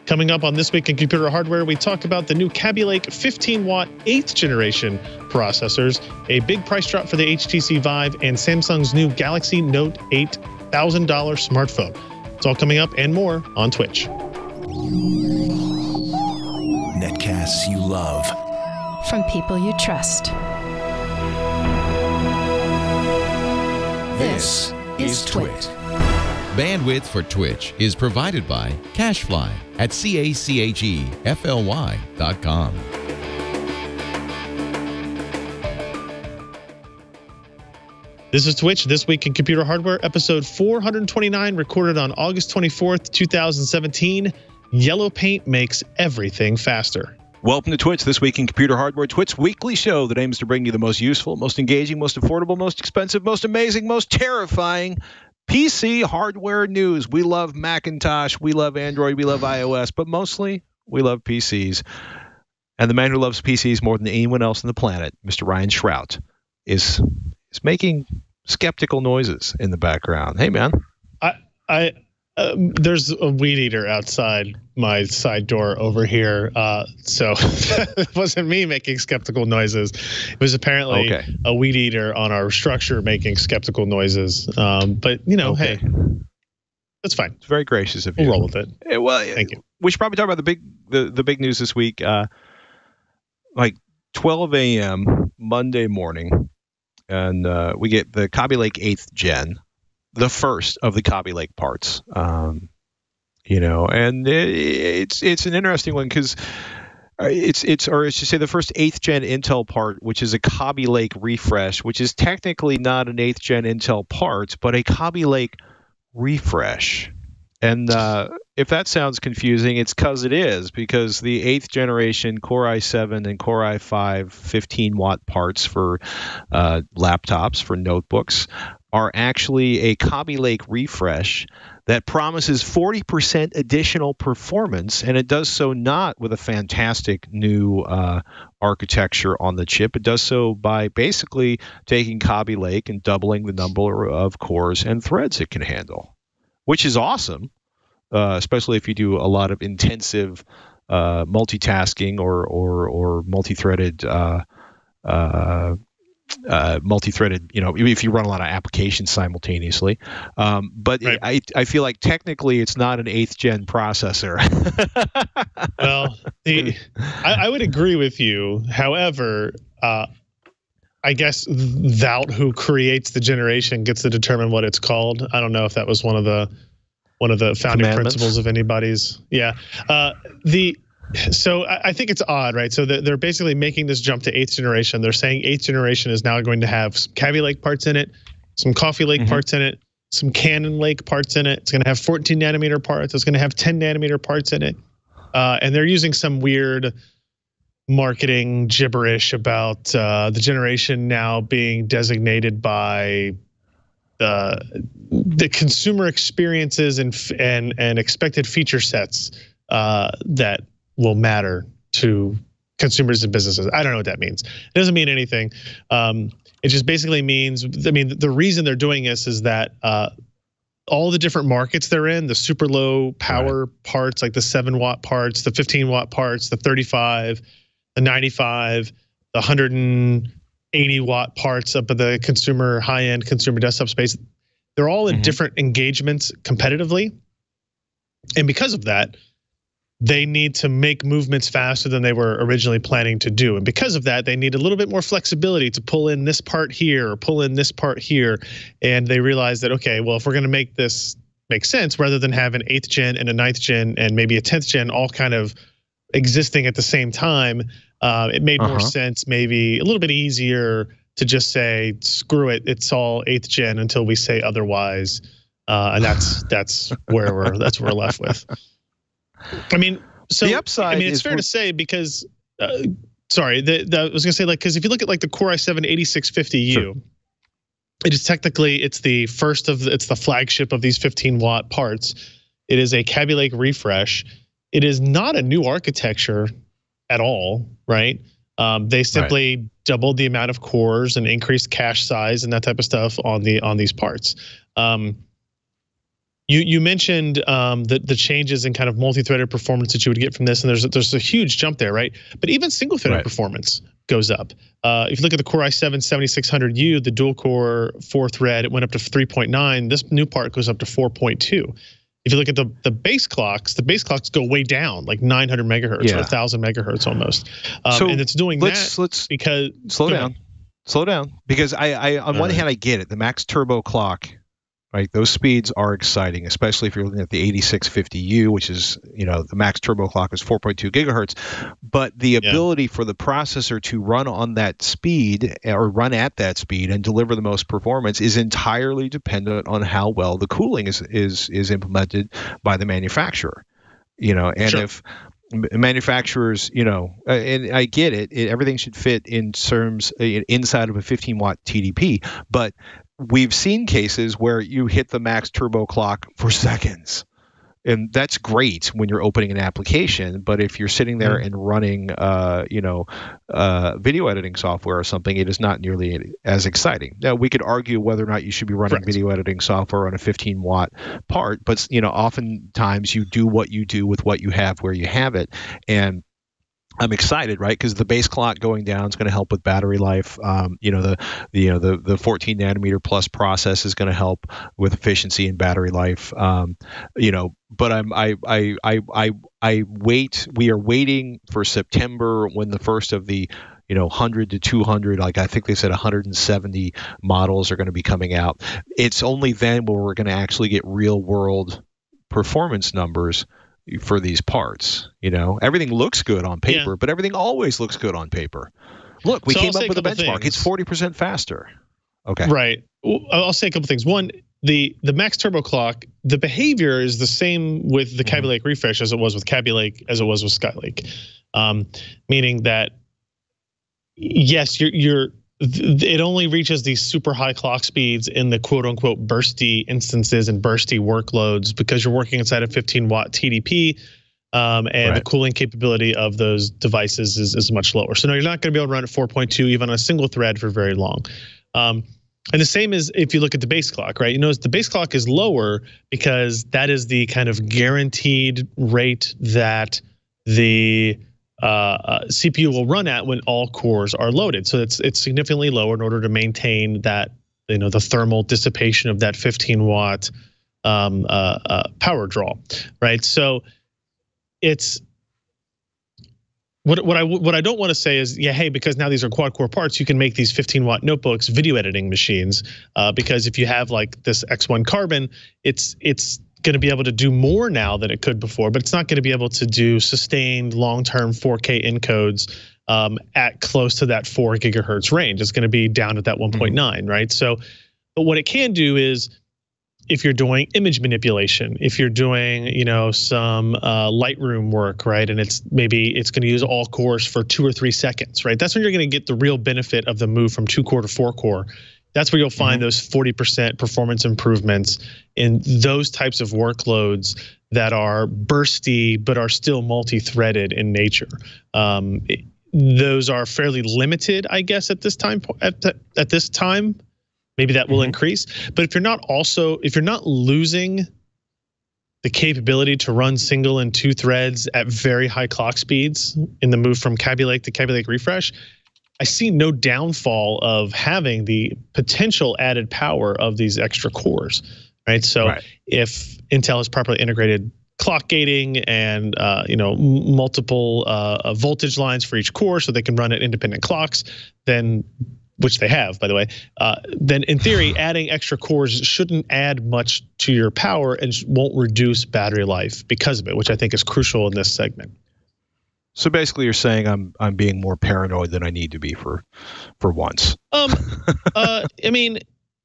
Coming up on This Week in Computer Hardware, we talk about the new Kaby Lake 15-watt 8th generation processors, a big price drop for the HTC Vive, and Samsung's new Galaxy Note 8 $1,000 smartphone. It's all coming up and more on Twitch. Netcasts you love. From people you trust. This is Twit. Bandwidth for Twitch is provided by CacheFly at CACHEFLY.com. This is Twitch, This Week in Computer Hardware, episode 429, recorded on August 24th, 2017. Yellow paint makes everything faster. Welcome to Twitch, This Week in Computer Hardware, Twit's weekly show that aims to bring you the most useful, most engaging, most affordable, most expensive, most amazing, most terrifying PC hardware news. We love Macintosh, we love Android, we love iOS, but mostly we love PCs. And the man who loves PCs more than anyone else on the planet, Mr. Ryan Shrout, is making skeptical noises in the background. Hey, man. There's a weed eater outside my side door over here, so it wasn't me making skeptical noises. It was apparently a weed eater on our structure making skeptical noises. But you know, hey, that's fine. It's very gracious of you. We'll roll with it. Well, thank you. We should probably talk about the big news this week. Like 12 a.m. Monday morning, and we get the Kaby Lake 8th gen. The first of the Kaby Lake parts, you know, and it's an interesting one because it's I should say the first 8th gen Intel part, which is a Kaby Lake refresh, which is technically not an 8th gen Intel part, but a Kaby Lake refresh. And if that sounds confusing, it's because the 8th generation Core i7 and Core i5 15-watt parts for laptops, for notebooks, are actually a Kaby Lake refresh that promises 40% additional performance, and it does so not with a fantastic new architecture on the chip. It does so by basically taking Kaby Lake and doubling the number of cores and threads it can handle, which is awesome, especially if you do a lot of intensive multitasking or multi-threaded you know, if you run a lot of applications simultaneously. But right. I feel like technically it's not an 8th gen processor. Well, I would agree with you. However, I guess thou who creates the generation gets to determine what it's called. I don't know if that was one of the founding principles of anybody's. Yeah. So I think it's odd, right? So they're basically making this jump to 8th generation. They're saying 8th generation is now going to have some Kaby Lake parts in it, some Coffee Lake parts in it, some Cannon Lake parts in it. It's going to have 14 nanometer parts. It's going to have 10 nanometer parts in it. And they're using some weird marketing gibberish about the generation now being designated by the consumer experiences and expected feature sets that will matter to consumers and businesses. I don't know what that means. It doesn't mean anything. It just basically means, I mean, the reason they're doing this is that all the different markets they're in, the super low power parts, like the 7-watt parts, the 15-watt parts, the 35, the 95, the 180-watt parts up at the consumer, high-end consumer desktop space, they're all in different engagements competitively. And because of that, they need to make movements faster than they were originally planning to do. And because of that, they need a little bit more flexibility to pull in this part here or pull in this part here. And they realize that, okay, well, if we're going to make this make sense, rather than have an 8th gen and a 9th gen and maybe a 10th gen all kind of existing at the same time, it made more sense, maybe a little bit easier to just say, screw it, it's all 8th gen until we say otherwise. And that's where we're left with. I mean, so the upside, I mean, it's fair to say because, sorry, I was gonna say, like, because if you look at like the Core i7 8650U, it is technically, it's the flagship of these 15-watt parts. It is a Kaby Lake refresh. It is not a new architecture at all, right? They simply doubled the amount of cores and increased cache size and that type of stuff on these parts. You mentioned the changes in kind of multi-threaded performance that you would get from this, and there's a huge jump there, right? But even single-threaded performance goes up. If you look at the Core i7-7600U, the dual-core 4-thread, it went up to 3.9. This new part goes up to 4.2. If you look at the base clocks go way down, like 900 megahertz or 1,000 megahertz almost. And it's doing that because slow down, because I on one hand I get it. The max turbo clock, right? Those speeds are exciting, especially if you're looking at the 8650U, which is, the max turbo clock is 4.2 gigahertz. But the ability for the processor to run on that speed or run at that speed and deliver the most performance is entirely dependent on how well the cooling is implemented by the manufacturer. If manufacturers, and I get it, everything should fit in terms inside of a 15-watt TDP, but we've seen cases where you hit the max turbo clock for seconds, and that's great when you're opening an application. But if you're sitting there and running, video editing software or something, it is not nearly as exciting. Now, we could argue whether or not you should be running video editing software on a 15-watt part, but oftentimes you do what you do with what you have where you have it, and I'm excited, right? Because the base clock going down is going to help with battery life. The 14 nanometer plus process is going to help with efficiency and battery life. But we are waiting for September when the first of the 100 to 200, like I think they said 170 models are going to be coming out. It's only then where we're going to actually get real world performance numbers for these parts. Everything looks good on paper, but everything always looks good on paper. Look, we came up with a benchmark. It's 40% faster. Okay. Right. I'll say a couple things. One, the max turbo clock, the behavior is the same with the Kaby Lake refresh as it was with Kaby Lake, as it was with Skylake. Meaning that, yes, it only reaches these super high clock speeds in the quote unquote bursty instances and bursty workloads because you're working inside a 15-watt TDP, and the cooling capability of those devices is much lower. So no, you're not going to be able to run at 4.2 even on a single thread for very long. And the same is if you look at the base clock, right? The base clock is lower because that is the kind of guaranteed rate that the CPU will run at when all cores are loaded. So it's significantly lower in order to maintain that, the thermal dissipation of that 15-watt power draw, right? So it's what I don't want to say is, hey, because now these are quad core parts, you can make these 15-watt notebooks video editing machines, because if you have like this X1 Carbon, it's going to be able to do more now than it could before, but it's not going to be able to do sustained long-term 4K encodes at close to that 4 gigahertz range. It's going to be down at that 1.9, right? So, but what it can do is, if you're doing image manipulation, if you're doing, some Lightroom work, right? And it's going to use all cores for 2 or 3 seconds, right? That's when you're going to get the real benefit of the move from 2-core to 4-core. That's where you'll find those 40% performance improvements in those types of workloads that are bursty but are still multi-threaded in nature. Those are fairly limited, I guess, at this time. At this time, maybe that will increase. But if you're not losing the capability to run single and 2 threads at very high clock speeds in the move from Kaby Lake to Kaby Lake refresh, I see no downfall of having the potential added power of these extra cores, right? So if Intel has properly integrated clock gating and multiple voltage lines for each core, so they can run at independent clocks, then, which they have, by the way, then in theory, adding extra cores shouldn't add much to your power and won't reduce battery life because of it, which I think is crucial in this segment. So basically, you're saying I'm being more paranoid than I need to be for once. I mean,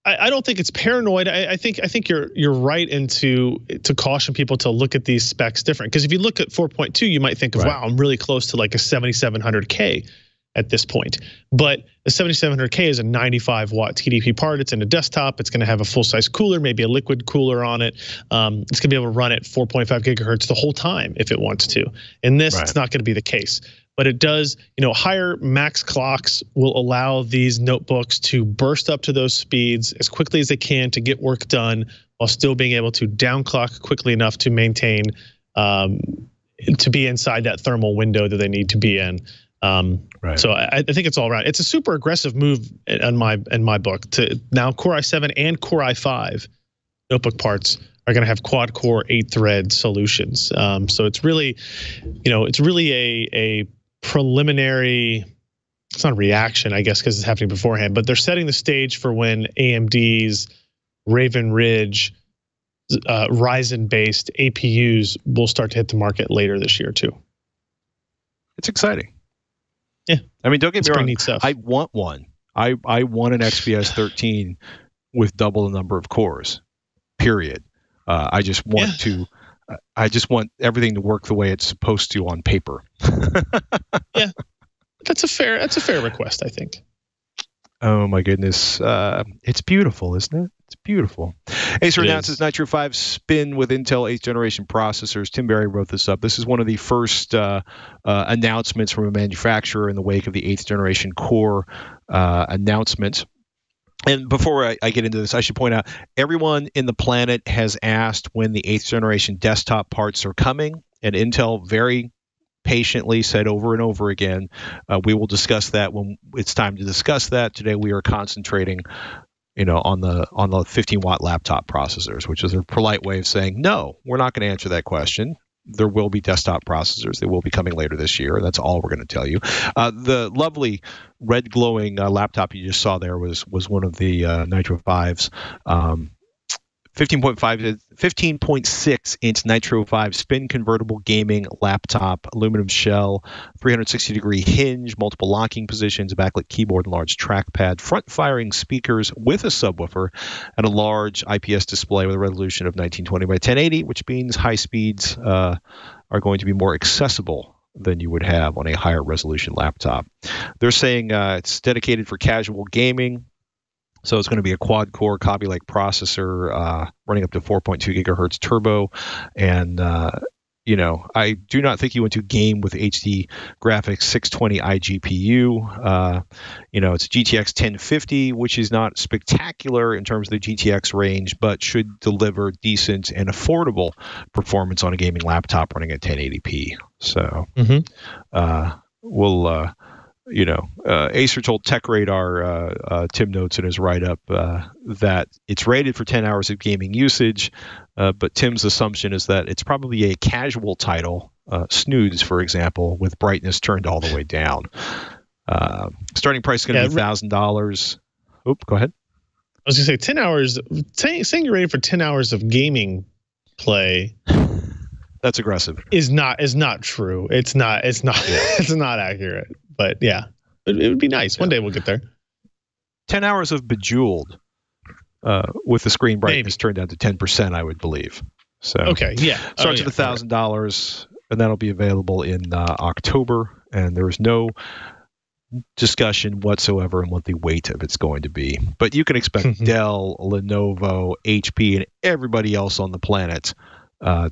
I don't think it's paranoid. I think you're right to caution people to look at these specs different. Because if you look at 4.2, you might think of, wow, I'm really close to like a 7700K at this point. But the 7700K is a 95-watt TDP part. It's in a desktop. It's going to have a full-size cooler, maybe a liquid cooler on it. It's going to be able to run at 4.5 gigahertz the whole time if it wants to. In this, it's not going to be the case. but it does, higher max clocks will allow these notebooks to burst up to those speeds as quickly as they can to get work done while still being able to downclock quickly enough to maintain, to be inside that thermal window that they need to be in. Right. So I think it's all around. It's a super aggressive move in my book to now Core i7 and Core i5 notebook parts are going to have quad core 8-thread solutions. So it's really, it's really a preliminary. It's not a reaction, I guess, because it's happening beforehand. But they're setting the stage for when AMD's Raven Ridge Ryzen-based APUs will start to hit the market later this year too. It's exciting. Yeah, I mean, don't get me wrong. Neat stuff. I want one. I want an XPS 13 with double the number of cores. Period. I just want to. I just want everything to work the way it's supposed to on paper. Yeah, that's a fair request, I think. Oh my goodness, it's beautiful, isn't it? It's beautiful. Acer announces Nitro 5 spin with Intel 8th generation processors. Tim Berry wrote this up. This is one of the first announcements from a manufacturer in the wake of the 8th generation Core announcement. And before I get into this, I should point out, everyone in the planet has asked when the 8th generation desktop parts are coming, and Intel very patiently said over and over again, we will discuss that when it's time to discuss that. Today we are concentrating, on the 15-watt laptop processors, which is a polite way of saying, no, we're not going to answer that question. There will be desktop processors. They will be coming later this year. That's all we're going to tell you. The lovely red glowing laptop you just saw there was one of the Nitro 5s. 15.6 inch Nitro 5 spin convertible gaming laptop, aluminum shell, 360-degree hinge, multiple locking positions, a backlit keyboard and large trackpad, front firing speakers with a subwoofer, and a large IPS display with a resolution of 1920 by 1080, which means high speeds are going to be more accessible than you would have on a higher resolution laptop. They're saying it's dedicated for casual gaming. So it's going to be a quad-core Kaby Lake processor running up to 4.2 gigahertz turbo. And, I do not think you want to game with HD graphics 620 iGPU. It's GTX 1050, which is not spectacular in terms of the GTX range, but should deliver decent and affordable performance on a gaming laptop running at 1080p. So we'll... Acer told TechRadar, Tim notes in his write-up, that it's rated for 10 hours of gaming usage, but Tim's assumption is that it's probably a casual title, Snooze, for example, with brightness turned all the way down. Starting price is going to be $1,000. Oop, go ahead. I was going to say 10 hours, saying you're rated for 10 hours of gaming play. That's aggressive. Is not true. It's not it's not accurate. But yeah, it would be nice. One day we'll get there. 10 hours of Bejeweled with the screen brightness turned down to 10%, I would believe. So okay, yeah. Starts at $1,000, and that'll be available in October. And there is no discussion whatsoever on what the weight of it's going to be. But you can expect Dell, Lenovo, HP, and everybody else on the planet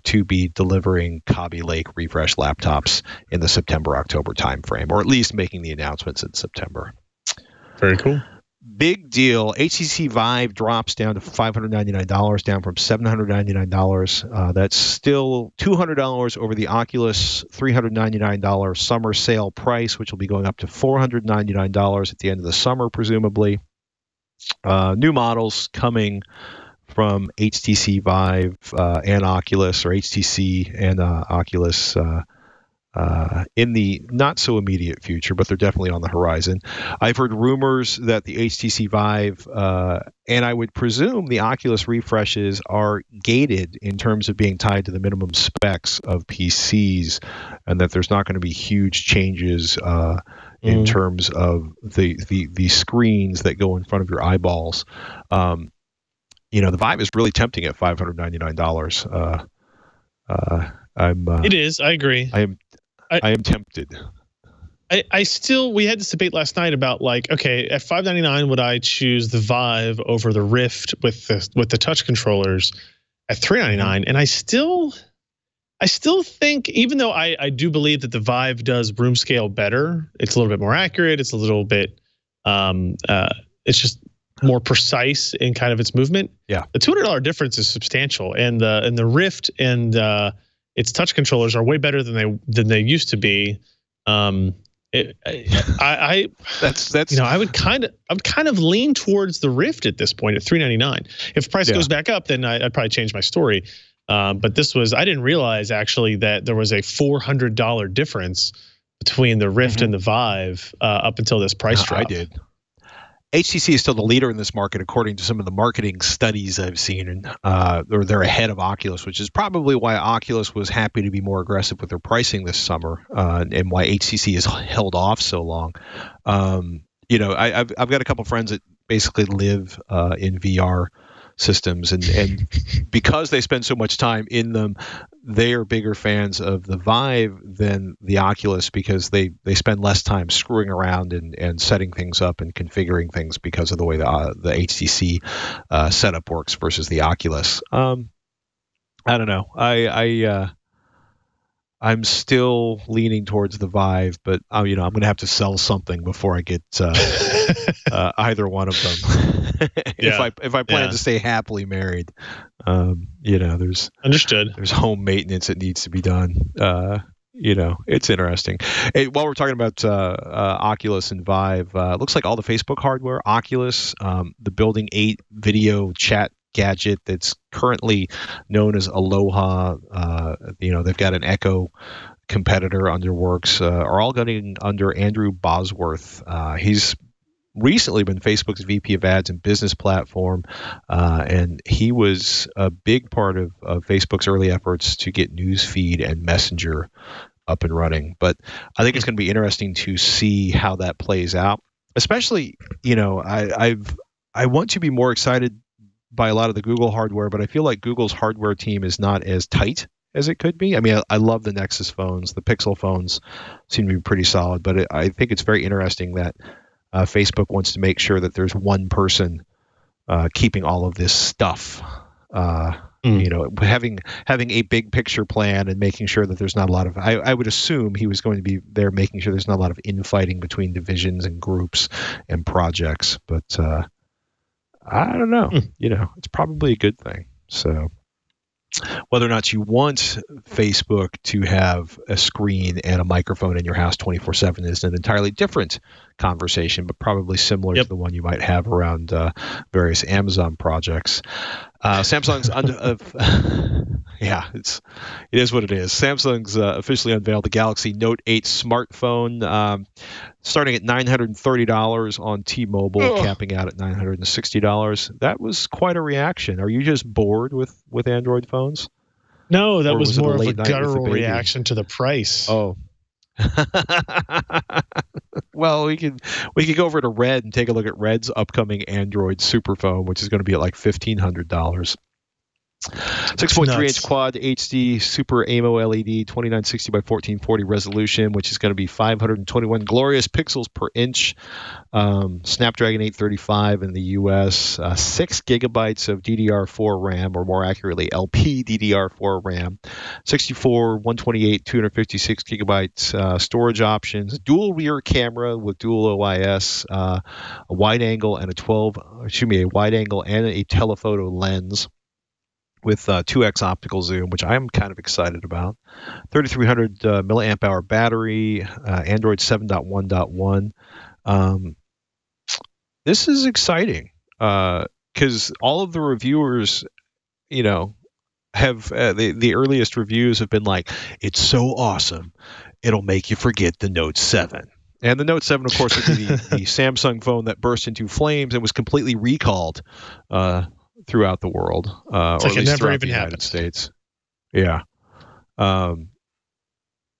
to be delivering Kaby Lake refresh laptops in the September-October timeframe, or at least making the announcements in September. Very cool. Big deal. HTC Vive drops down to $599, down from $799. That's still $200 over the Oculus $399 summer sale price, which will be going up to $499 at the end of the summer, presumably. New models coming from HTC Vive and Oculus, or HTC and Oculus in the not so immediate future, but they're definitely on the horizon. I've heard rumors that the HTC Vive and I would presume the Oculus refreshes are gated in terms of being tied to the minimum specs of PCs, and that there's not going to be huge changes in terms of the screens that go in front of your eyeballs. The Vive is really tempting at $599. It is. I agree. I am tempted. We had this debate last night about okay, at $599, would I choose the Vive over the Rift with the touch controllers at $399? And I still I still think, even though I do believe that the Vive does room scale better, it's a little bit more accurate. It's a little bit, it's just more precise in kind of its movement. Yeah, the $200 difference is substantial, and the Rift and its touch controllers are way better than they used to be. That's I would kind of lean towards the Rift at this point at $399. If the price goes back up, then I'd probably change my story. But this was, I didn't realize actually that there was a $400 difference between the Rift and the Vive up until this price drop. I did. HTC is still the leader in this market, according to some of the marketing studies I've seen, and they're ahead of Oculus, which is probably why Oculus was happy to be more aggressive with their pricing this summer, and why HTC has held off so long. I've got a couple friends that basically live in VR systems, and because they spend so much time in them, they are bigger fans of the Vive than the Oculus, because they spend less time screwing around and setting things up and configuring things because of the way the HTC setup works versus the Oculus. I don't know. I'm still leaning towards the Vive, but I'm going to have to sell something before I get either one of them. If I plan to stay happily married, there's home maintenance that needs to be done. It's interesting. While we're talking about Oculus and Vive, looks like all the Facebook hardware, Oculus, the Building 8 video chat gadget that's currently known as Aloha, they've got an Echo competitor under works, are all getting under Andrew Bosworth. He's recently been Facebook's VP of Ads and Business Platform, and he was a big part of Facebook's early efforts to get Newsfeed and Messenger up and running. But I think it's going to be interesting to see how that plays out. Especially, I want to be more excited by a lot of the Google hardware, but I feel like Google's hardware team is not as tight as it could be. I mean, I love the Nexus phones. The Pixel phones seem to be pretty solid, but I think it's very interesting that Facebook wants to make sure that there's one person keeping all of this stuff. Having a big picture plan and making sure that there's not a lot of. I would assume he was going to be there making sure there's not a lot of infighting between divisions and groups and projects. But I don't know. It's probably a good thing. So whether or not you want Facebook to have a screen and a microphone in your house 24/7 is an entirely different conversation, but probably similar to the one you might have around various Amazon projects. Samsung's it is what it is. Samsung's officially unveiled the Galaxy Note 8 smartphone, starting at $930 on T-Mobile, capping out at $960. That was quite a reaction. Are you just bored with Android phones? No, that was more of a guttural reaction to the price. Oh. Well, we could go over to Red and take a look at Red's upcoming Android superphone, which is going to be at like $1,500. 6.3-inch quad HD Super AMO LED, 2960 by 1440 resolution, which is going to be 521 glorious pixels per inch. Snapdragon 835 in the US, 6 gigabytes of DDR4 RAM, or more accurately LPDDR4 RAM, 64, 128, 256 gigabytes storage options, dual rear camera with dual OIS, a wide angle and a wide angle and a telephoto lens, with 2x optical zoom, which I'm kind of excited about. 3,300 milliamp hour battery, Android 7.1.1. This is exciting because all of the reviewers, have the earliest reviews have been like, it's so awesome, it'll make you forget the Note 7. And the Note 7, of course, would be the Samsung phone that burst into flames and was completely recalled throughout the world, or at least throughout the United States. Yeah.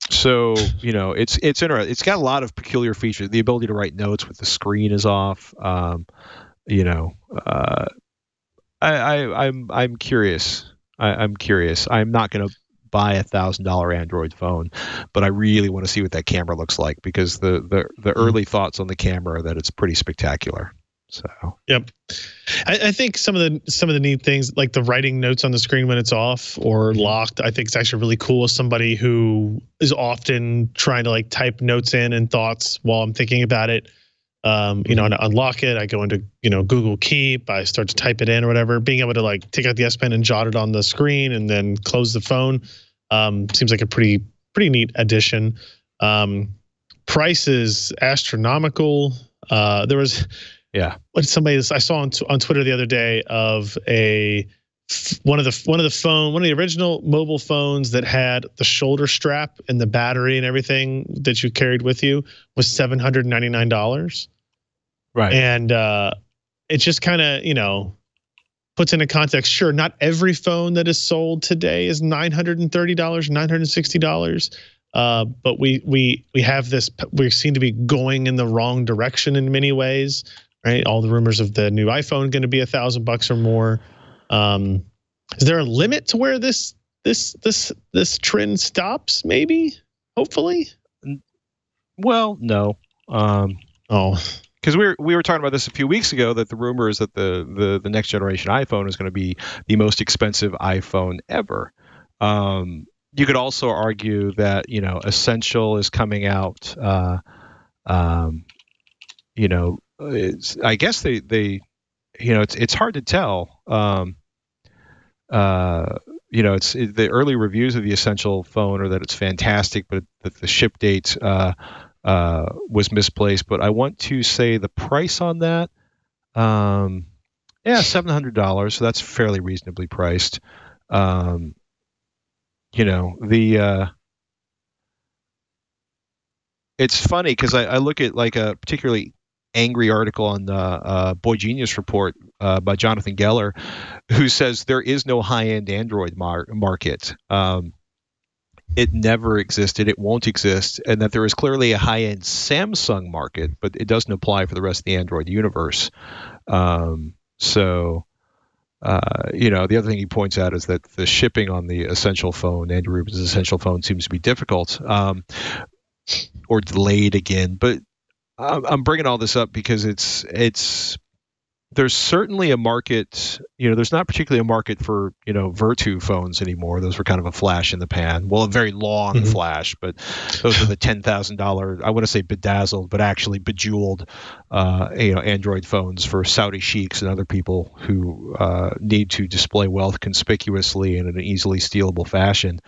So it's interesting. It's got a lot of peculiar features. The ability to write notes with the screen is off. I'm curious. I'm curious. I'm not going to buy $1,000 Android phone, but I really want to see what that camera looks like, because the early thoughts on the camera are that it's pretty spectacular. So yep, I think some of the neat things, like the writing notes on the screen when it's off or locked, I think it's actually really cool as somebody who is often trying to like type notes in and thoughts while I'm thinking about it. You know, to unlock it, I go into, you know, Google Keep, I start to type it in or whatever. Being able to like take out the S Pen and jot it on the screen and then close the phone seems like a pretty neat addition. Price is astronomical. There was what somebody I saw on Twitter the other day of one of the original mobile phones that had the shoulder strap and the battery and everything that you carried with you was $799. Right. And it just kind of, you know, puts into context. Sure, not every phone that is sold today is $930, $960. But we have this. We seem to be going in the wrong direction in many ways, right? All the rumors of the new iPhone going to be $1,000 or more. Is there a limit to where this trend stops? Maybe, hopefully. Well, no. Because we were talking about this a few weeks ago, that the rumor is that the next generation iPhone is going to be the most expensive iPhone ever. You could also argue that, you know, Essential is coming out. You know, I guess they you know, it's hard to tell. You know, the early reviews of the Essential phone are that it's fantastic, but that the ship date was misplaced. But I want to say the price on that, $700. So that's fairly reasonably priced. You know, it's funny because I look at like a particularly angry article on the Boy Genius Report by Jonathan Geller, who says there is no high-end Android market. It never existed, it won't exist, and that there is clearly a high-end Samsung market, but it doesn't apply for the rest of the Android universe. You know, the other thing he points out is that the shipping on the Essential phone, Andrew Rubin's Essential phone, seems to be difficult or delayed again. But I'm bringing all this up because there's certainly a market. You know, there's not particularly a market for, you know, Virtu phones anymore. Those were kind of a flash in the pan. Well, a very long flash, but those are the $10,000. I want to say bedazzled, but actually bejeweled, you know, Android phones for Saudi sheiks and other people who need to display wealth conspicuously and in an easily stealable fashion.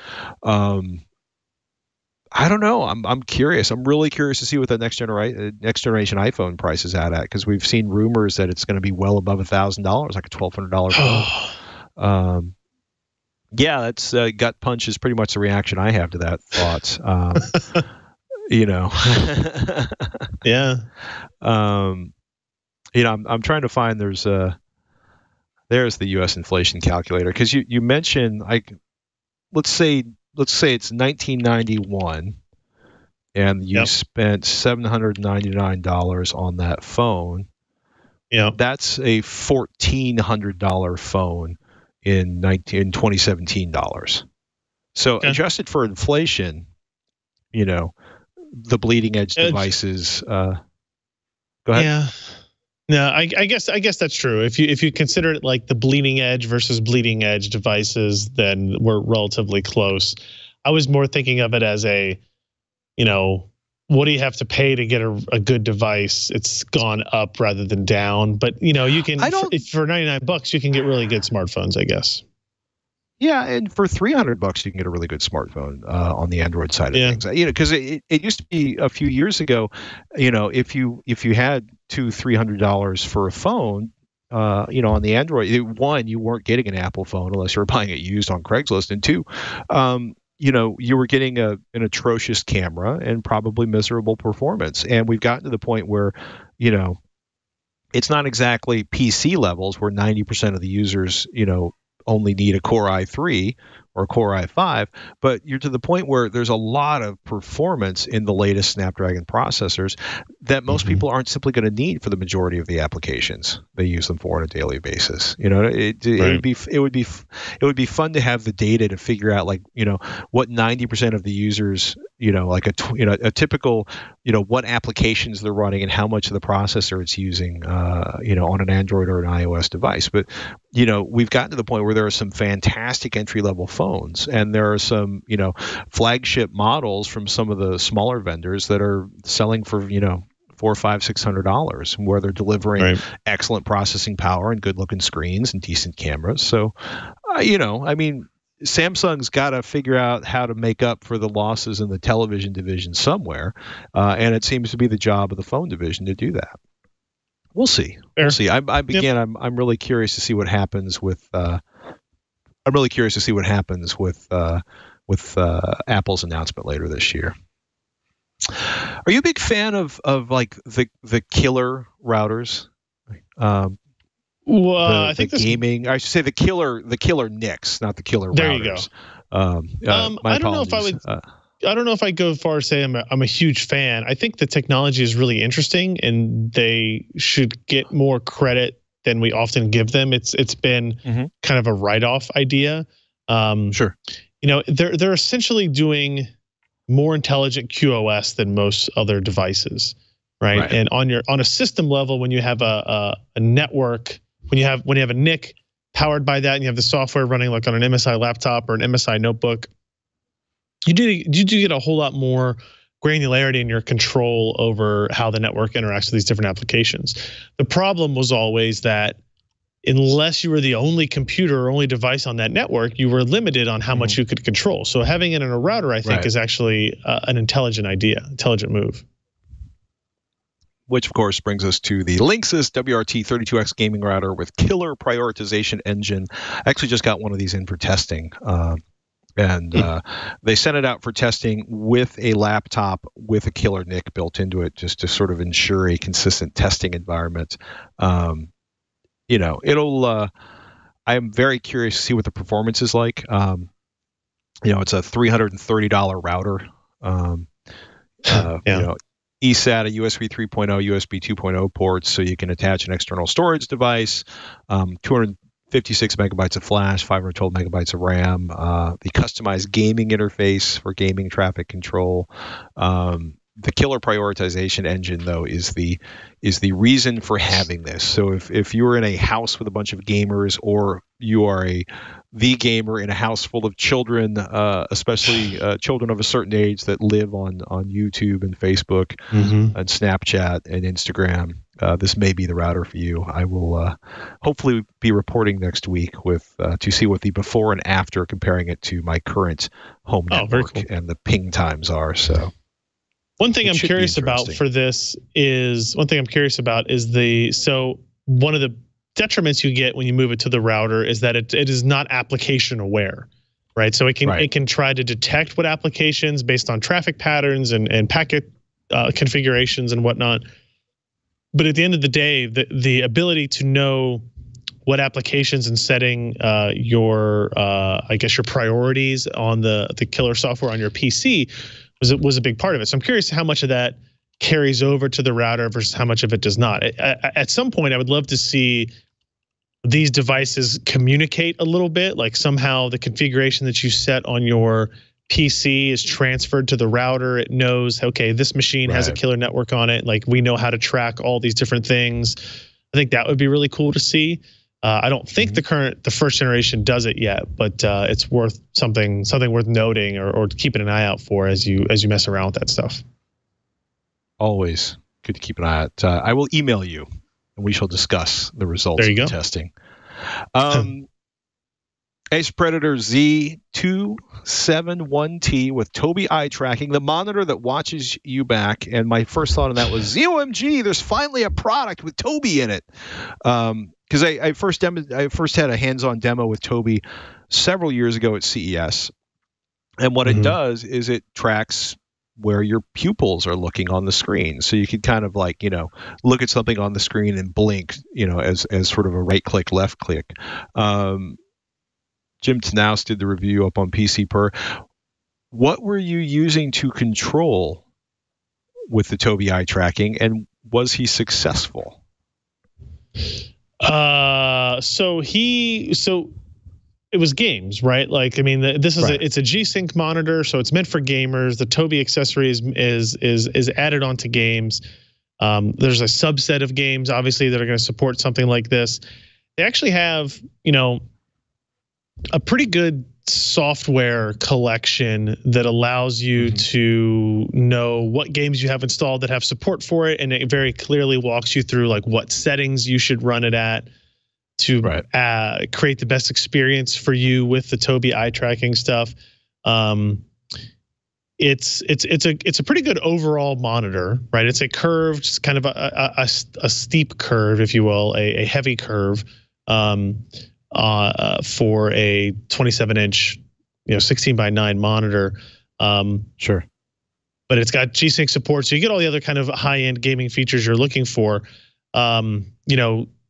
I don't know. I'm curious. I'm really curious to see what the next generation iPhone price is at, because we've seen rumors that it's going to be well above $1,000, like a $1,200 phone. Yeah, that's gut punch is pretty much the reaction I have to that thought. You know. Yeah. You know, I'm trying to find there's the U.S. inflation calculator, because you mentioned, like, let's say it's 1991 and you spent $799 on that phone. Yeah. That's a $1,400 phone in 2017 dollars. So adjusted for inflation, you know, the bleeding edge devices, go ahead. Yeah. No, I guess that's true. If you consider it like the bleeding edge versus bleeding edge devices, then we're relatively close. I was more thinking of it as a, you know, what do you have to pay to get a good device? It's gone up rather than down. But, you know, you can for $99 you can get really good smartphones, I guess. Yeah, and for $300 you can get a really good smartphone on the Android side of things. You know, because it used to be a few years ago, you know, if you had $200-$300 for a phone, you know, on the Android, one, you weren't getting an Apple phone unless you were buying it used on Craigslist, and two, you know, you were getting an atrocious camera and probably miserable performance. And we've gotten to the point where, you know, it's not exactly PC levels where 90% of the users, you know, only need a Core i3 or a Core i5, but you're to the point where there's a lot of performance in the latest Snapdragon processors that most people aren't simply going to need for the majority of the applications they use them for on a daily basis. You know, it would be fun to have the data to figure out, like, you know, what 90% of the users like a typical, what applications they're running and how much of the processor it's using, on an Android or an iOS device. But, we've gotten to the point where there are some fantastic entry-level phones, and there are some, flagship models from some of the smaller vendors that are selling for, $400, $500, $600, where they're delivering excellent processing power and good-looking screens and decent cameras. So, Samsung's got to figure out how to make up for the losses in the television division somewhere, and it seems to be the job of the phone division to do that. We'll see. Fair. We'll see. I'm really curious to see what happens with. I'm really curious to see what happens with Apple's announcement later this year. Are you a big fan of like the killer routers? Well, I think gaming. I should say the killer NICs, not the killer routers. There you go. I don't know if I would. I don't know if I go as far as say I'm a huge fan. I think the technology is really interesting, and they should get more credit than we often give them. It's been kind of a write-off idea. Sure. They're essentially doing more intelligent QoS than most other devices, right? And on a system level, when you have a network. When you have a NIC powered by that, and you have the software running like on an MSI laptop or an MSI notebook, you do get a whole lot more granularity in your control over how the network interacts with these different applications. The problem was always that unless you were the only computer or only device on that network, you were limited on how much you could control. So having it in a router, I think, is actually an intelligent move. Which, of course, brings us to the Linksys WRT32X gaming router with killer prioritization engine. I actually just got one of these in for testing. They sent it out for testing with a laptop with a killer NIC built into it, just to sort of ensure a consistent testing environment. I am very curious to see what the performance is like. It's a $330 router. eSATA, USB 3.0, USB 2.0 ports, so you can attach an external storage device, 256 megabytes of flash, 512 megabytes of RAM, the customized gaming interface for gaming traffic control. The killer prioritization engine, though, is the reason for having this. So if you're in a house with a bunch of gamers, or you are the gamer in a house full of children, especially children of a certain age that live on YouTube and Facebook and Snapchat and Instagram, this may be the router for you. I will hopefully be reporting next week to see what the before and after, comparing it to my current home network and the ping times are. So. One thing I'm curious about is one of the detriments you get when you move it to the router is that it is not application aware, right? So it can try to detect what applications based on traffic patterns and packet configurations and whatnot. But at the end of the day, the ability to know what applications and setting your priorities on the killer software on your PC was a big part of it. So I'm curious how much of that carries over to the router versus how much of it does not. At some point, I would love to see these devices communicate a little bit, like somehow the configuration that you set on your PC is transferred to the router. It knows, okay, this machine has a killer network on it. Like, we know how to track all these different things. I think that would be really cool to see. I don't think the first generation does it yet, but it's worth something worth noting or keeping an eye out for as you mess around with that stuff. Always good to keep an eye out. I will email you, and we shall discuss the results of the testing. Ace Predator Z271T with Tobii eye tracking, the monitor that watches you back. And my first thought on that was, OMG, there's finally a product with Tobii in it. Because I first had a hands-on demo with Tobii several years ago at CES. And what it does is it tracks where your pupils are looking on the screen. So you can kind of like, look at something on the screen and blink, as sort of a right click, left click. Jim Tanaus did the review up on PC Per. What were you using to control with the Tobii eye tracking, and was he successful? So it was games, right? Like, I mean, this is it's a G-Sync monitor, so it's meant for gamers. The Tobii accessory is added onto games. There's a subset of games, obviously, that are going to support something like this. They actually have, a pretty good software collection that allows you to know what games you have installed that have support for it, and it very clearly walks you through like what settings you should run it at to create the best experience for you with the Tobii eye tracking stuff. It's a pretty good overall monitor, right? It's a curved, kind of a steep curve, if you will, a heavy curve for a 27-inch, 16:9 monitor. Sure. But it's got G-Sync support, so you get all the other kind of high-end gaming features you're looking for.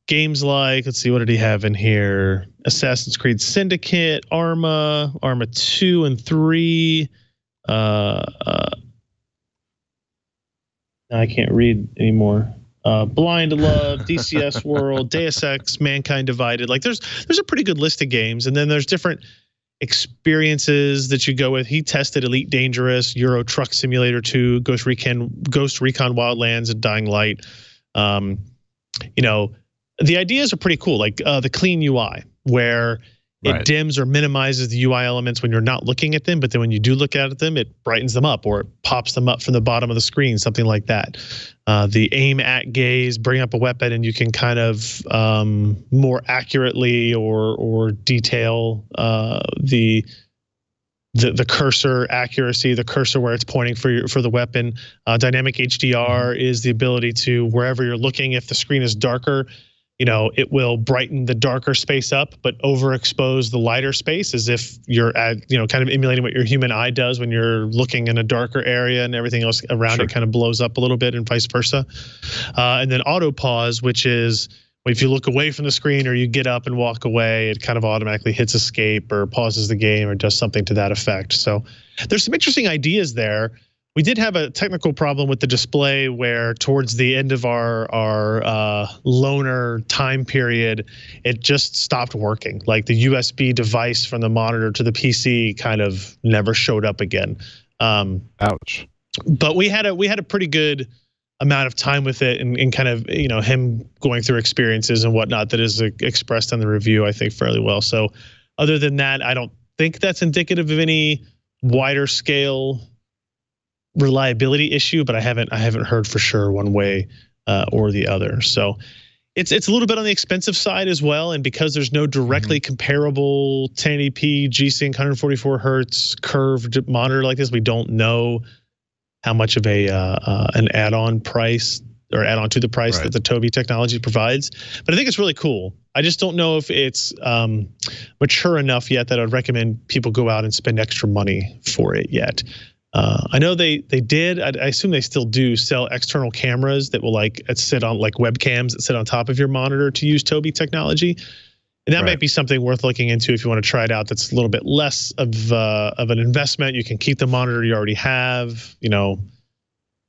Games like, let's see, what did he have in here? Assassin's Creed Syndicate, Arma 2 and 3. I can't read anymore. Blind Love, DCS World, Deus Ex, Mankind Divided. Like there's a pretty good list of games, and then there's different experiences that you go with. He tested Elite Dangerous, Euro Truck Simulator 2, Ghost Recon Wildlands, and Dying Light. The ideas are pretty cool, like the clean UI, where it dims or minimizes the UI elements when you're not looking at them, but then when you do look at them, it brightens them up or it pops them up from the bottom of the screen, something like that. The aim at gaze, bring up a weapon, and you can kind of more accurately or detail the cursor accuracy, the cursor where it's pointing for the weapon. Dynamic HDR is the ability to, wherever you're looking, if the screen is darker, it will brighten the darker space up, but overexpose the lighter space, as if you're at, kind of emulating what your human eye does when you're looking in a darker area, and everything else around it kind of blows up a little bit, and vice versa. And then auto pause, which is if you look away from the screen or you get up and walk away, it kind of automatically hits escape or pauses the game or does something to that effect. So there's some interesting ideas there. We did have a technical problem with the display where towards the end of our loaner time period, it just stopped working. Like the USB device from the monitor to the PC kind of never showed up again. Ouch. But we had a pretty good amount of time with it, and kind of, him going through experiences and whatnot that is expressed on the review, I think, fairly well. So other than that, I don't think that's indicative of any wider scale reliability issue, but I haven't heard for sure one way or the other. So it's a little bit on the expensive side as well, and because there's no directly comparable 1080p G-Sync 144 hertz curved monitor like this, we don't know how much of an add-on price or add-on to the price that the Tobii technology provides. But I think it's really cool. I just don't know if it's mature enough yet that I'd recommend people go out and spend extra money for it yet. I know they did. I assume they still do sell external cameras that will sit on like webcams that sit on top of your monitor to use Tobii technology, and that might be something worth looking into if you want to try it out. That's a little bit less of an investment. You can keep the monitor you already have,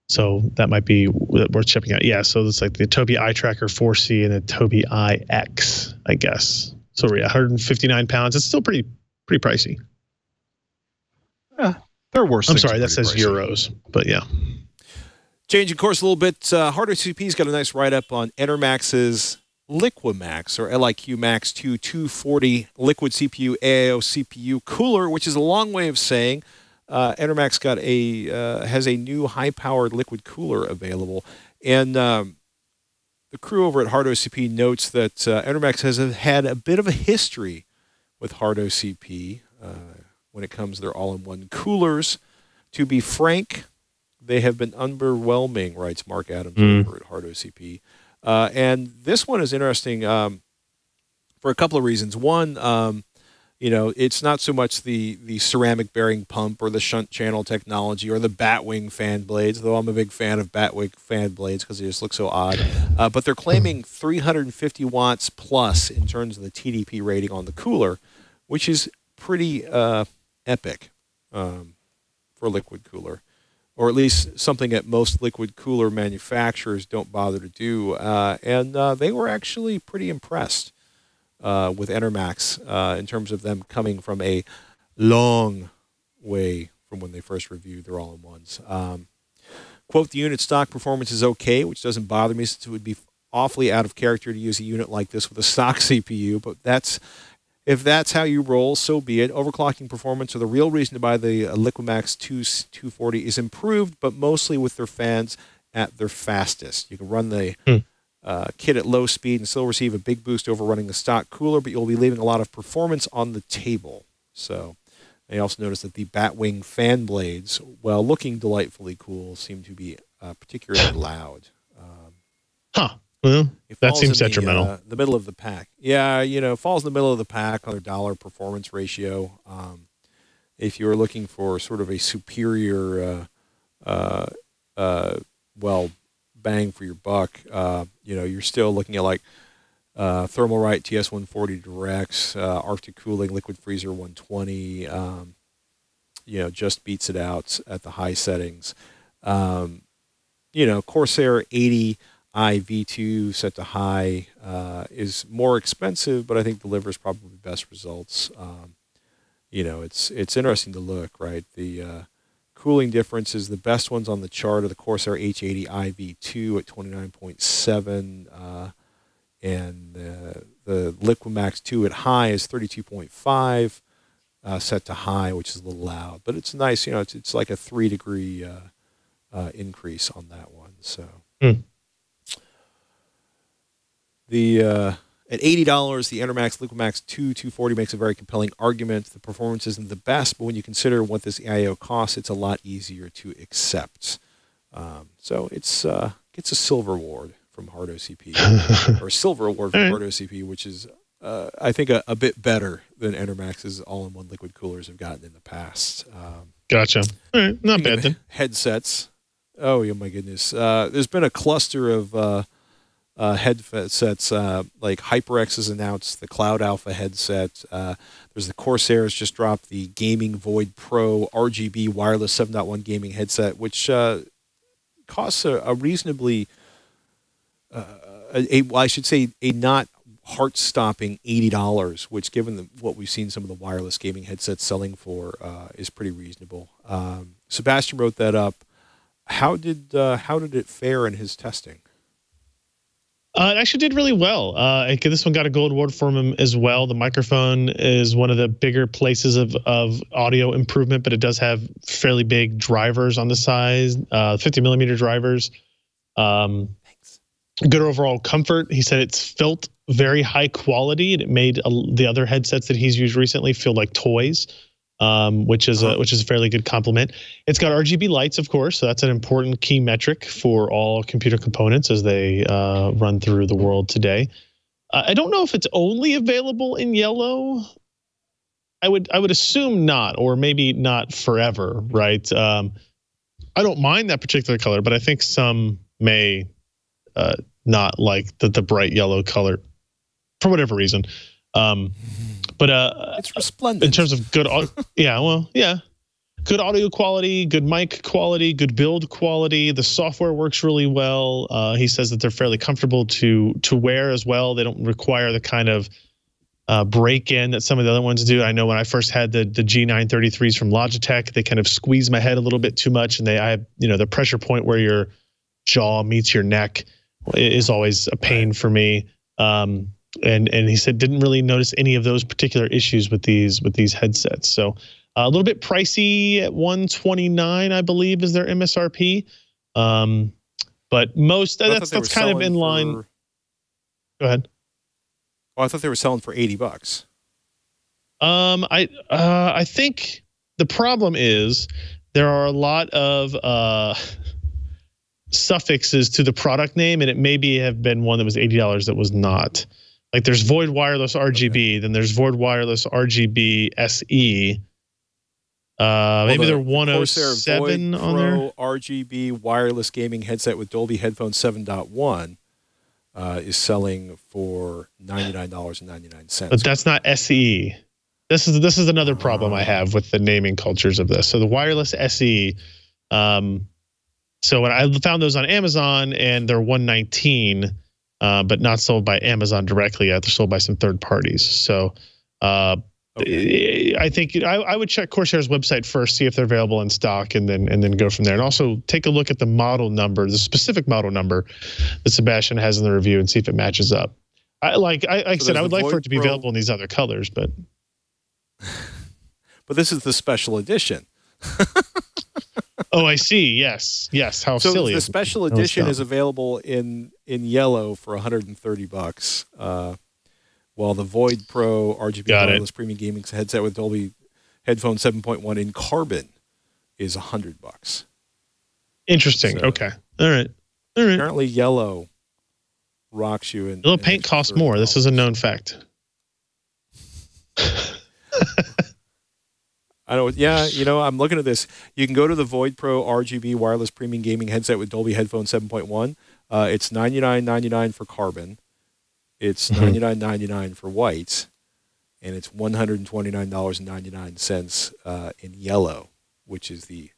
so that might be worth checking out. Yeah, so it's like the Tobii Eye Tracker 4C and the Tobii Eye X, I guess. So yeah, 159 pounds. It's still pretty pricey. Yeah. There are worse. I'm sorry, that says pricey. Euros, but yeah. Changing course a little bit. Hardware CP's got a nice write-up on Enermax's LiquiMax, or LIQ Max 2 240 liquid CPU AIO CPU cooler, which is a long way of saying Enermax has a new high-powered liquid cooler available. And the crew over at HardOCP notes that Enermax has had a bit of a history with HardOCP when it comes to their all-in-one coolers. To be frank, they have been underwhelming, writes Mark Adams over at HardOCP. And this one is interesting for a couple of reasons. One, it's not so much the ceramic bearing pump or the shunt channel technology or the Batwing fan blades, though I'm a big fan of Batwing fan blades because they just look so odd. But they're claiming 350 watts plus in terms of the TDP rating on the cooler, which is pretty epic for a liquid cooler, or at least something that most liquid cooler manufacturers don't bother to do. And they were actually pretty impressed with EnterMax in terms of them coming from a long way from when they first reviewed their all-in-ones. Quote, the unit stock performance is okay, which doesn't bother me since it would be awfully out of character to use a unit like this with a stock CPU, but if that's how you roll, so be it. Overclocking performance, or the real reason to buy the LiquidMax 240 is improved, but mostly with their fans at their fastest. You can run the kit at low speed and still receive a big boost over running the stock cooler, but you'll be leaving a lot of performance on the table. So I also noticed that the Batwing fan blades, while looking delightfully cool, seem to be particularly loud. Well, that seems detrimental. The middle of the pack. Yeah, falls in the middle of the pack on their dollar performance ratio. If you're looking for sort of a superior, bang for your buck, you're still looking at like Thermalright TS140 Directs, Arctic Cooling Liquid Freezer 120, just beats it out at the high settings. Corsair 80 V2 set to high is more expensive, but I think delivers probably best results. It's interesting to look, right? The cooling differences, the best ones on the chart are the Corsair H80 IV2 at 29.7, and the LiquidMax 2 at high is 32.5, set to high, which is a little loud, but it's nice. It's like a 3-degree increase on that one. So. At $80, the EnterMax LiquidMax 240 makes a very compelling argument. The performance isn't the best, but when you consider what this IO costs, it's a lot easier to accept. So it's gets a silver award from Hard OCP, or a silver award from Hard OCP, which is I think a bit better than EnterMax's all-in-one liquid coolers have gotten in the past. Gotcha. All right, not bad then. Headsets. Oh, yeah, my goodness. There's been a cluster of headsets, like HyperX has announced the Cloud Alpha headset. There's the Corsair's just dropped the Gaming Void Pro RGB wireless 7.1 gaming headset, which costs a reasonably, I should say, a not heart-stopping $80, which, given what we've seen some of the wireless gaming headsets selling for, is pretty reasonable. Sebastian wrote that up. How did it fare in his testing? It actually did really well. This one got a gold award from him as well. The microphone is one of the bigger places of audio improvement, but it does have fairly big drivers on the size, 50mm drivers. Thanks. Good overall comfort. He said it's felt very high quality, and it made the other headsets that he's used recently feel like toys. Which is a fairly good compliment. It's got RGB lights, of course, so that's an important key metric for all computer components as they run through the world today. I don't know if it's only available in yellow. I would assume not, or maybe not forever, right? I don't mind that particular color, but I think some may not like the bright yellow color for whatever reason. But it's resplendent in terms of good, good audio quality, good mic quality, good build quality. The software works really well. He says that they're fairly comfortable to wear as well. They don't require the kind of break-in that some of the other ones do. I know when I first had the G933s from Logitech, they kind of squeeze my head a little bit too much, and I have the pressure point where your jaw meets your neck is always a pain for me. And he said didn't really notice any of those particular issues with these headsets. So a little bit pricey at $129, I believe, is their MSRP. But most that's kind of in line. Go ahead. Oh, I thought they were selling for $80. I think the problem is there are a lot of suffixes to the product name, and it maybe have been one that was $80 that was not. Like there's Void Wireless RGB, then there's Void Wireless RGB SE. Maybe they're 107 Void on there. Pro RGB wireless gaming headset with Dolby Headphones 7.1 is selling for $99.99. But that's not SE. This is another problem I have with the naming cultures of this. So the wireless SE. So when I found those on Amazon and they're $119. but not sold by Amazon directly yet. They're sold by some third parties. So I think I would check Corsair's website first, see if they're available in stock, and then go from there. And also take a look at the model number, the specific model number that Sebastian has in the review, and see if it matches up. I said I would like for it to be available in these other colors, but this is the special edition. Oh, I see. Yes. How silly. So the special edition is available in yellow for $130. While the Void Pro RGB wireless premium gaming headset with Dolby Headphone 7.1 in carbon is $100. Interesting. So, okay. All right. Apparently, yellow rocks you. And little paint costs more. This is a known fact. I know. Yeah, I'm looking at this. You can go to the Void Pro RGB wireless premium gaming headset with Dolby Headphone 7.1. It's $99.99 for carbon. It's $99.99 for white, and it's $129.99 in yellow, which is the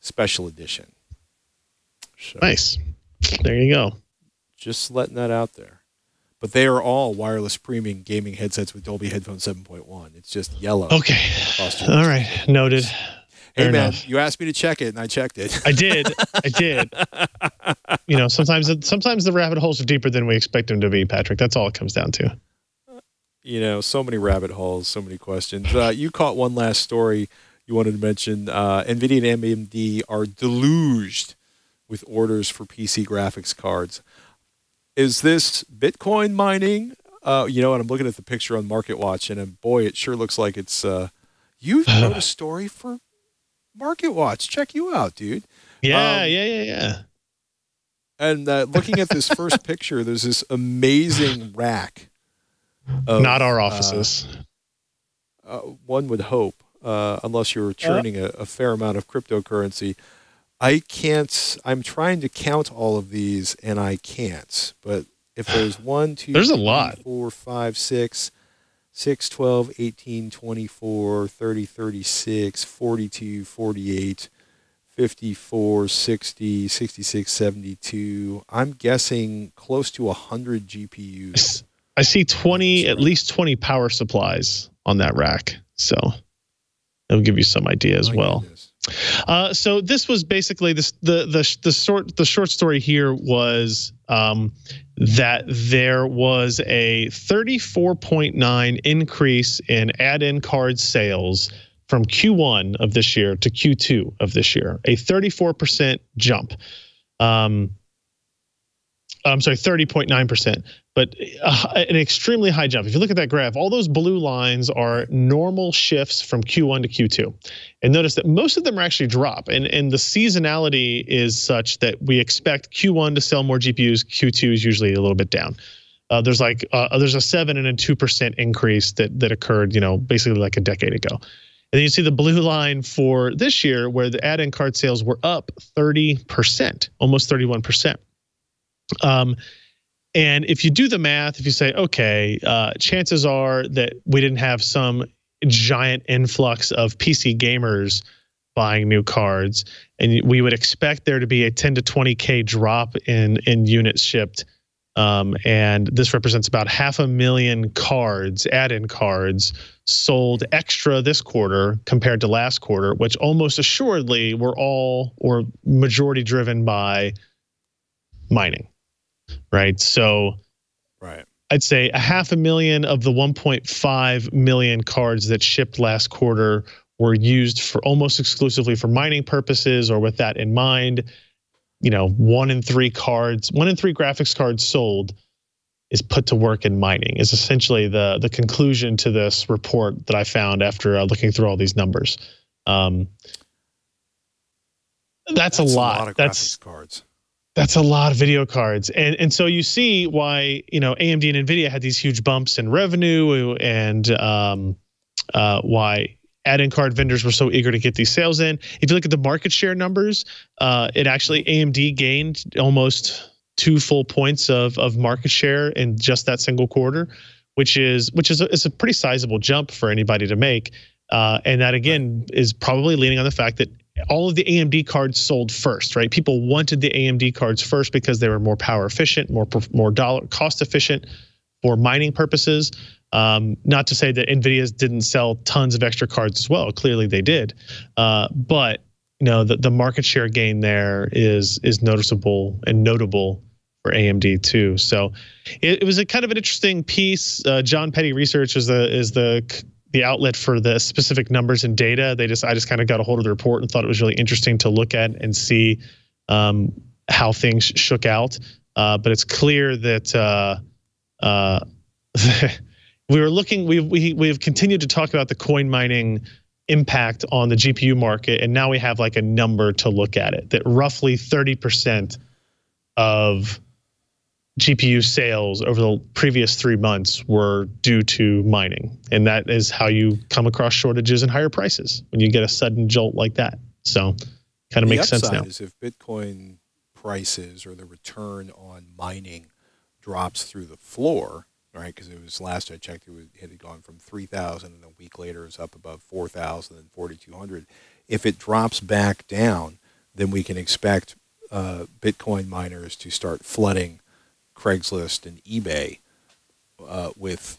special edition. So, nice. There you go. Just letting that out there. But they are all wireless premium gaming headsets with Dolby Headphone 7.1. It's just yellow. Okay. All right. Noted. Hey, man, you asked me to check it, and I checked it. I did. Sometimes the rabbit holes are deeper than we expect them to be, Patrick. That's all it comes down to. So many rabbit holes, so many questions. You caught one last story you wanted to mention. Nvidia and AMD are deluged with orders for PC graphics cards. Is this Bitcoin mining? And I'm looking at the picture on MarketWatch, and boy, it sure looks like it's... you wrote a story for MarketWatch. Check you out, dude. Yeah. And looking at this first picture, there's this amazing rack. Not our offices. One would hope, unless you're churning a fair amount of cryptocurrency. I'm trying to count all of these, and I can't. But if there's 1, 2, there's 3, a lot. 4, 5, 6, 12, 18, 24, 30, 36, 42, 48, 54, 60, 66, 72. I'm guessing close to 100 GPUs. I see at least 20 power supplies on that rack. So that'll give you some idea as well. So this was basically the short story here was that there was a 34.9 increase in add-in card sales from Q1 of this year to Q2 of this year, a 34% jump. I'm sorry, 30.9%, but an extremely high jump. If you look at that graph, all those blue lines are normal shifts from Q1 to Q2. And notice that most of them are actually drop. And the seasonality is such that we expect Q1 to sell more GPUs, Q2 is usually a little bit down. There's a 7 and a 2% increase that occurred, basically like a decade ago. And then you see the blue line for this year where the add-in card sales were up 30%, almost 31%. And if you do the math, if you say, okay, chances are that we didn't have some giant influx of PC gamers buying new cards, and we would expect there to be a 10 to 20K drop in units shipped. And this represents about 500,000 cards, add-in cards, sold extra this quarter compared to last quarter, which almost assuredly were all or majority driven by mining. Right. So I'd say 500,000 of the 1.5 million cards that shipped last quarter were used for almost exclusively for mining purposes, or with that in mind, 1 in 3 graphics cards sold is put to work in mining, is essentially the conclusion to this report that I found after looking through all these numbers. That's a lot. Of graphics cards. That's a lot of video cards. And so you see why, AMD and Nvidia had these huge bumps in revenue, and why add-in card vendors were so eager to get these sales in. If you look at the market share numbers, AMD gained almost 2 full points of market share in just that single quarter, which is a pretty sizable jump for anybody to make. And that again is probably leaning on the fact that all of the AMD cards sold first, right? People wanted the AMD cards first because they were more power efficient, more dollar cost efficient for mining purposes. Not to say that Nvidia's didn't sell tons of extra cards as well. Clearly they did, but the market share gain there is noticeable and notable for AMD too. So it was a kind of an interesting piece. John Petty Research is the outlet for the specific numbers and data. I just kind of got a hold of the report and thought it was really interesting to look at and see how things shook out. But it's clear that we've continued to talk about the coin mining impact on the GPU market, and now we have like a number to look at it, that roughly 30% of GPU sales over the previous 3 months were due to mining. And that is how you come across shortages and higher prices, when you get a sudden jolt like that. So kind of makes sense now. The upside is if Bitcoin prices or the return on mining drops through the floor, right? Because it was, last I checked, it had gone from 3,000 and a week later it was up above 4,000 and 4,200. If it drops back down, then we can expect Bitcoin miners to start flooding Craigslist and eBay with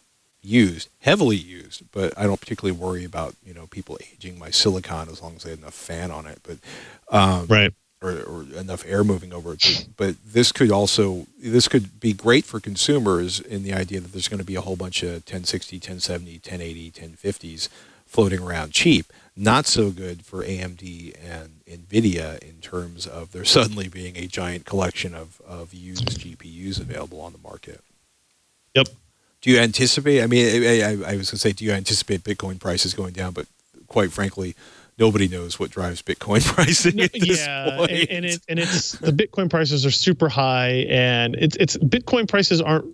heavily used, but I don't particularly worry about people aging my silicon as long as they have enough fan on it, but right, or enough air moving over it. But this could be great for consumers in the idea that there's going to be a whole bunch of 1060, 1070, 1080, 1050s floating around cheap. Not so good for AMD and Nvidia in terms of there suddenly being a giant collection of used GPUs available on the market. Yep. Do you anticipate, I was going to say, do you anticipate Bitcoin prices going down? But quite frankly, nobody knows what drives Bitcoin pricing at this point. And it's the Bitcoin prices are super high, and it's Bitcoin prices aren't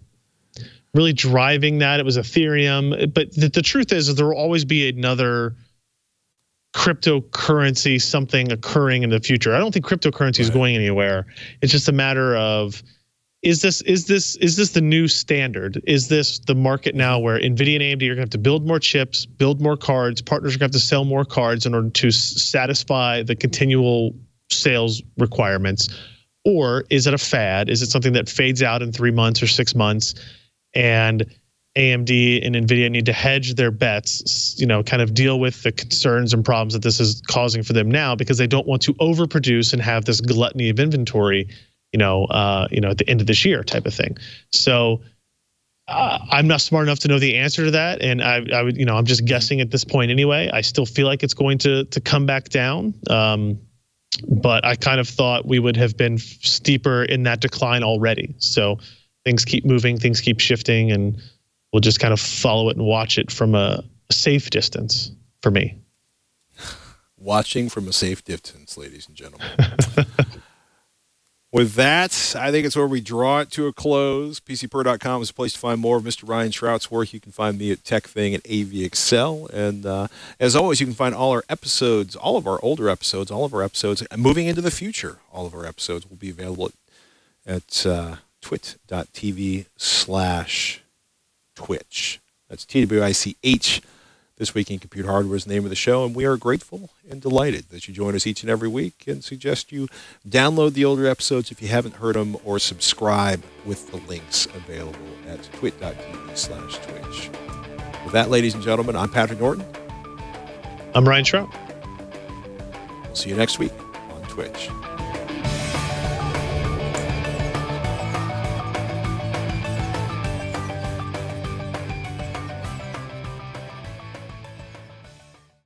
really driving that. It was Ethereum, but the truth is there will always be another cryptocurrency, something occurring in the future. I don't think cryptocurrency is going anywhere. It's just a matter of, is this the new standard? Is this the market now where Nvidia and AMD are going to have to build more chips, build more cards, partners are going to have to sell more cards in order to satisfy the continual sales requirements? Or is it a fad? Is it something that fades out in 3 months or 6 months, and AMD and Nvidia need to hedge their bets, kind of deal with the concerns and problems that this is causing for them now, because they don't want to overproduce and have this gluttony of inventory, at the end of this year type of thing. So I'm not smart enough to know the answer to that, and I would, I'm just guessing at this point anyway. I still feel like it's going to come back down, but I kind of thought we would have been steeper in that decline already. So things keep moving, things keep shifting, and we'll just kind of follow it and watch it from a safe distance for me. Watching from a safe distance, ladies and gentlemen. With that, I think it's where we draw it to a close. PCPer.com is a place to find more of Mr. Ryan Shrout's work. You can find me at TechThing at AVExcel. And as always, you can find all our episodes, all of our older episodes, all of our episodes, moving into the future. All of our episodes will be available at twit.tv/Twitch. That's TWiCH. This Week in Computer Hardware is the name of the show, and we are grateful and delighted that you join us each and every week, and suggest you download the older episodes if you haven't heard them, or subscribe with the links available at twit.tv/Twitch. With that, ladies and gentlemen, I'm Patrick Norton. I'm Ryan Shrout. We'll see you next week on Twitch.